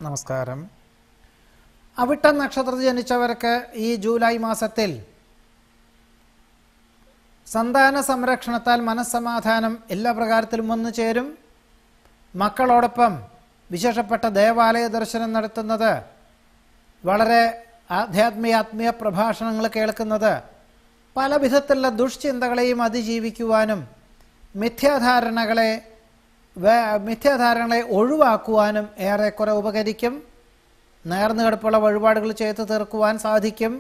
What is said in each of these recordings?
നമസ്കാരം. അവിട്ടം നക്ഷത്രത്തിൽ ജനിച്ചവർക്ക് ഈ ജൂലൈ മാസത്തിൽ സന്താന സംരക്ഷണത്താൽ മനസ്സമാധാനം എല്ലാ പ്രകാരത്തിലും വന്നു ചേരും. മക്കളോടൊപ്പം വിശേഷപ്പെട്ട ദേവാലയ ദർശനം നടത്തുന്നത്, വളരെ ആധ്യാത്മിക പ്രഭാഷണങ്ങൾ കേൾക്കുന്നത്, പല വിധത്തിലുള്ള ദുഷ്ചിന്തകളെയും അതിജീവിക്കുവാനും മിഥ്യാധാരണകളെ ഒഴിവാക്കുവാനും ഏറെക്കുറെ ഉപകരിക്കും. നേർന്നുകിടപ്പുള്ള വഴിപാടുകൾ ചെയ്തു തീർക്കുവാൻ സാധിക്കും.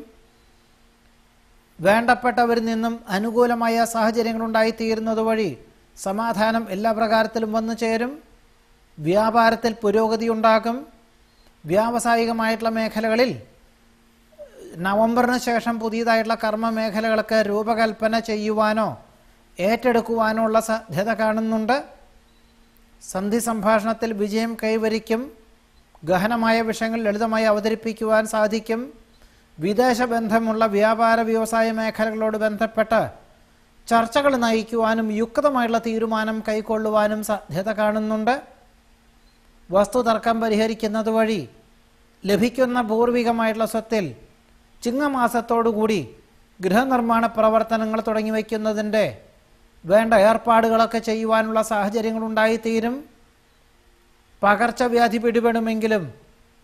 വേണ്ടപ്പെട്ടവരിൽ നിന്നും അനുകൂലമായ സാഹചര്യങ്ങളുണ്ടായിത്തീരുന്നത് വഴി സമാധാനം എല്ലാ പ്രകാരത്തിലും വന്നു ചേരും. വ്യാപാരത്തിൽ പുരോഗതി ഉണ്ടാകും. വ്യാവസായികമായിട്ടുള്ള മേഖലകളിൽ നവംബറിന് ശേഷം പുതിയതായിട്ടുള്ള കർമ്മ മേഖലകൾക്ക് രൂപകൽപ്പന ചെയ്യുവാനോ ഏറ്റെടുക്കുവാനോ ഉള്ള സാധ്യത കാണുന്നുണ്ട്. സന്ധി സംഭാഷണത്തിൽ വിജയം കൈവരിക്കും. ഗഹനമായ വിഷയങ്ങൾ ലളിതമായി അവതരിപ്പിക്കുവാൻ സാധിക്കും. വിദേശ ബന്ധമുള്ള വ്യാപാര വ്യവസായ മേഖലകളോട് ബന്ധപ്പെട്ട് ചർച്ചകൾ നയിക്കുവാനും യുക്തമായുള്ള തീരുമാനം കൈക്കൊള്ളുവാനും സാധ്യത കാണുന്നുണ്ട്. വസ്തുതർക്കം പരിഹരിക്കുന്നത് വഴി ലഭിക്കുന്ന പൂർവികമായിട്ടുള്ള സ്വത്തിൽ ചിങ്ങമാസത്തോടുകൂടി ഗൃഹനിർമ്മാണ പ്രവർത്തനങ്ങൾ തുടങ്ങി വയ്ക്കുന്നതിൻ്റെ വേണ്ട ഏർപ്പാടുകളൊക്കെ ചെയ്യുവാനുള്ള സാഹചര്യങ്ങളുണ്ടായിത്തീരും. പകർച്ചവ്യാധി പിടിപെടുമെങ്കിലും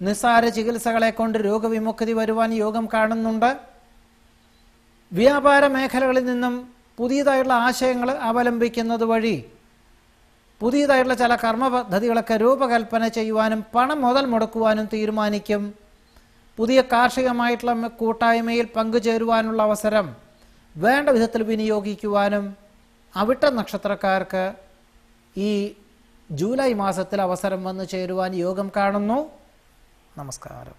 നിസ്സാര ചികിത്സകളെ കൊണ്ട് രോഗവിമുക്തി വരുവാൻ യോഗം കാണുന്നുണ്ട്. വ്യാപാര മേഖലകളിൽ നിന്നും പുതിയതായിട്ടുള്ള ആശയങ്ങൾ അവലംബിക്കുന്നത് വഴി പുതിയതായിട്ടുള്ള ചില കർമ്മ പദ്ധതികളൊക്കെ രൂപകൽപ്പന ചെയ്യുവാനും പണം മുതൽ മുടക്കുവാനും തീരുമാനിക്കും. പുതിയ കാർഷികമായിട്ടുള്ള കൂട്ടായ്മയിൽ പങ്കുചേരുവാനുള്ള അവസരം വേണ്ട വിധത്തിൽ വിനിയോഗിക്കുവാനും അവിട്ട നക്ഷത്രക്കാർക്ക് ഈ ജൂലൈ മാസത്തിൽ അവസരം വന്നു ചേരുവാൻ യോഗം കാണുന്നു. നമസ്കാരം.